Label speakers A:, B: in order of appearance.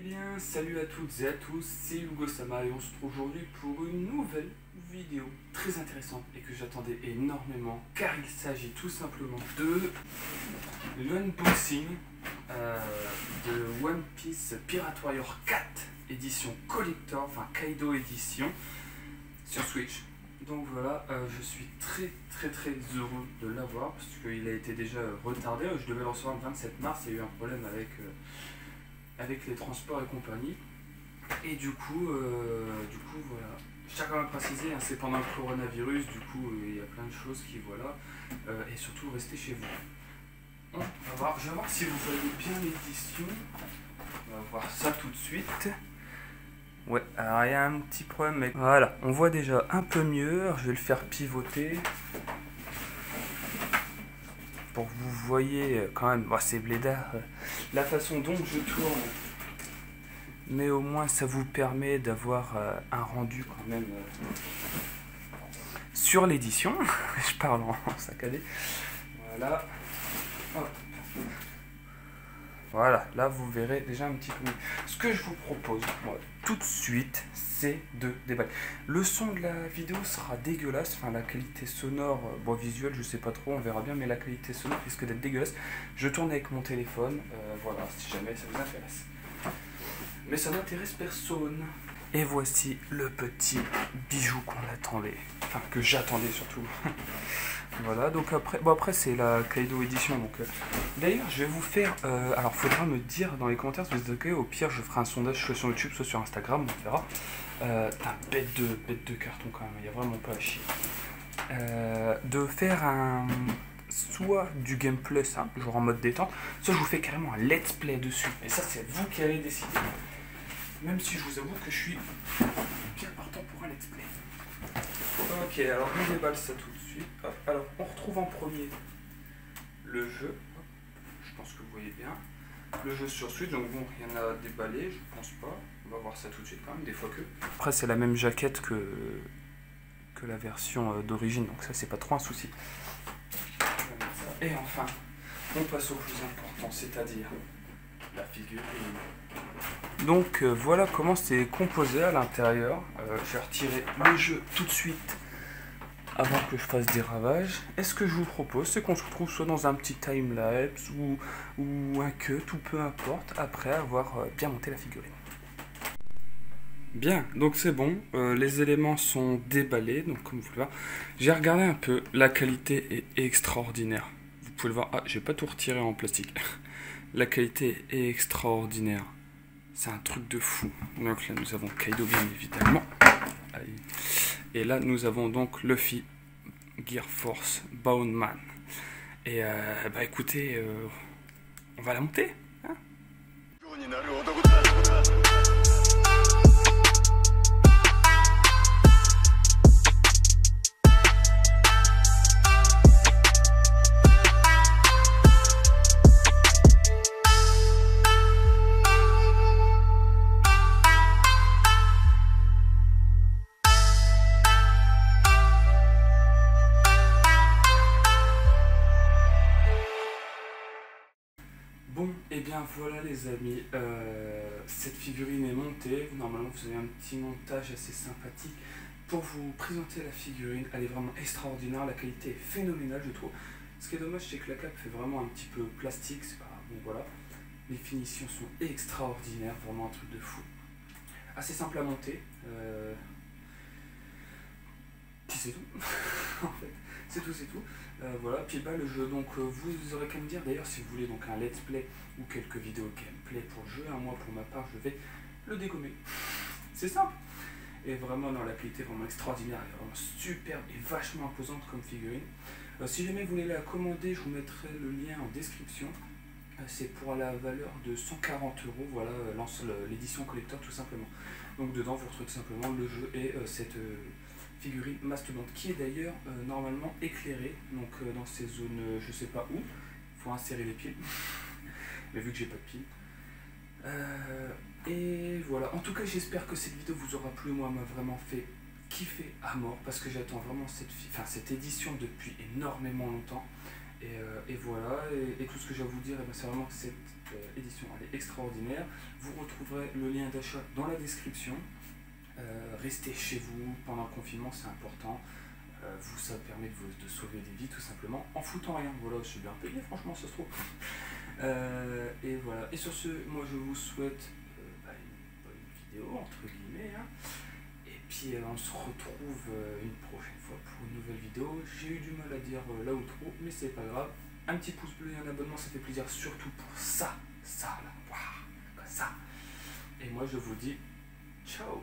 A: bien, salut à toutes et à tous, c'est Hugo Sama et on se trouve aujourd'hui pour une nouvelle vidéo très intéressante et que j'attendais énormément car il s'agit tout simplement de l'unboxing de One Piece Pirate Warrior 4 édition collector, enfin Kaido édition sur Switch. Donc voilà, je suis très heureux de l'avoir parce qu'il a été déjà retardé. Je devais le recevoir le 27 mars, il y a eu un problème avec les transports et compagnie. Et du coup voilà. Je tiens quand même à préciser, hein, c'est pendant le coronavirus, du coup il y a plein de choses qui voilà. Et surtout restez chez vous. On va voir, je vais voir si vous voyez bien l'édition. On va voir ça tout de suite. Ouais, alors il y a un petit problème avec... Voilà, on voit déjà un peu mieux. Alors, je vais le faire pivoter. Pour que vous voyez quand même, bon, c'est blédard, la façon dont je tourne. Mais au moins ça vous permet d'avoir un rendu quand même sur l'édition. Je parle en saccadé. Voilà. Hop. Voilà, là vous verrez déjà un petit peu mieux. Ce que je vous propose tout de suite, c'est de déballer. Le son de la vidéo sera dégueulasse, enfin la qualité sonore, bon visuelle je sais pas trop, on verra bien, mais la qualité sonore risque d'être dégueulasse. Je tourne avec mon téléphone, voilà, si jamais ça vous intéresse. Mais ça n'intéresse personne. Et voici le petit bijou qu'on attendait, enfin que j'attendais surtout. Voilà, donc après c'est la Kaido édition, donc d'ailleurs je vais vous faire, alors faudra me dire dans les commentaires si vous êtes ok, au pire je ferai un sondage soit sur YouTube, soit sur Instagram, on verra. T'as bête de carton quand même, il n'y a vraiment pas à chier. De faire soit du gameplay simple, genre en mode détente, soit je vous fais carrément un let's play dessus, et ça c'est vous qui allez décider. Même si je vous avoue que je suis bien partant pour un let's play. Ok, alors on déballe ça tout de suite. Hop, alors on retrouve en premier le jeu. Hop, je pense que vous voyez bien. Le jeu sur Switch, donc bon, rien à déballer, je pense pas. On va voir ça tout de suite quand même, des fois que. Après, c'est la même jaquette que la version d'origine, donc ça, c'est pas trop un souci. Et enfin, on passe au plus important, c'est-à-dire la figurine. Donc voilà comment c'est composé à l'intérieur. Je vais retirer le jeu tout de suite avant que je fasse des ravages. Et ce que je vous propose, c'est qu'on se retrouve soit dans un petit timelapse ou un cut, ou peu importe, après avoir bien monté la figurine. Bien, donc c'est bon, les éléments sont déballés, donc comme vous pouvez le voir, j'ai regardé un peu, la qualité est extraordinaire. Vous pouvez le voir, ah, j'ai pas tout retiré en plastique. La qualité est extraordinaire. C'est un truc de fou. Donc là, nous avons Kaido, bien évidemment. Et là, nous avons donc Luffy, Gear Force, Bound Man. Et bah écoutez, on va la monter. Hein. Bon, et bien voilà les amis, cette figurine est montée. Normalement vous avez un petit montage assez sympathique pour vous présenter la figurine. Elle est vraiment extraordinaire, la qualité est phénoménale je trouve. Ce qui est dommage c'est que la cape fait vraiment un petit peu plastique, c'est pas bon voilà. Les finitions sont extraordinaires, vraiment un truc de fou. Assez simple à monter. Puis c'est tout, en fait, c'est tout. Voilà, puis bah le jeu, donc vous aurez qu'à me dire d'ailleurs si vous voulez donc un let's play ou quelques vidéos gameplay pour le jeu, hein, moi pour ma part je vais le dégommer. C'est simple. Et vraiment non, la qualité est vraiment extraordinaire, elle est vraiment superbe et vachement imposante comme figurine. Si jamais vous voulez la commander, je vous mettrai le lien en description. C'est pour la valeur de 140 €, voilà, l'édition collector tout simplement. Donc dedans vous retrouvez tout simplement le jeu et cette figurine mastodonte qui est d'ailleurs normalement éclairée, donc dans ces zones, je sais pas où, il faut insérer les piles, mais vu que j'ai pas de piles. Et voilà, en tout cas j'espère que cette vidéo vous aura plu, moi m'a vraiment fait kiffer à mort, parce que j'attends vraiment cette édition depuis énormément longtemps. Et voilà, et tout ce que j'ai à vous dire, c'est vraiment que cette édition elle est extraordinaire. Vous retrouverez le lien d'achat dans la description. Restez chez vous pendant le confinement, c'est important. Vous, ça permet de sauver des vies tout simplement en foutant rien. Voilà, c'est bien payé, franchement, ça se trouve. Et voilà. Et sur ce, moi je vous souhaite une bonne vidéo, entre guillemets. Hein. Et puis on se retrouve une prochaine fois pour une nouvelle vidéo. J'ai eu du mal à dire l'outro, mais c'est pas grave. Un petit pouce bleu et un abonnement, ça fait plaisir, surtout pour ça là, waouh, comme ça. Et moi je vous dis ciao.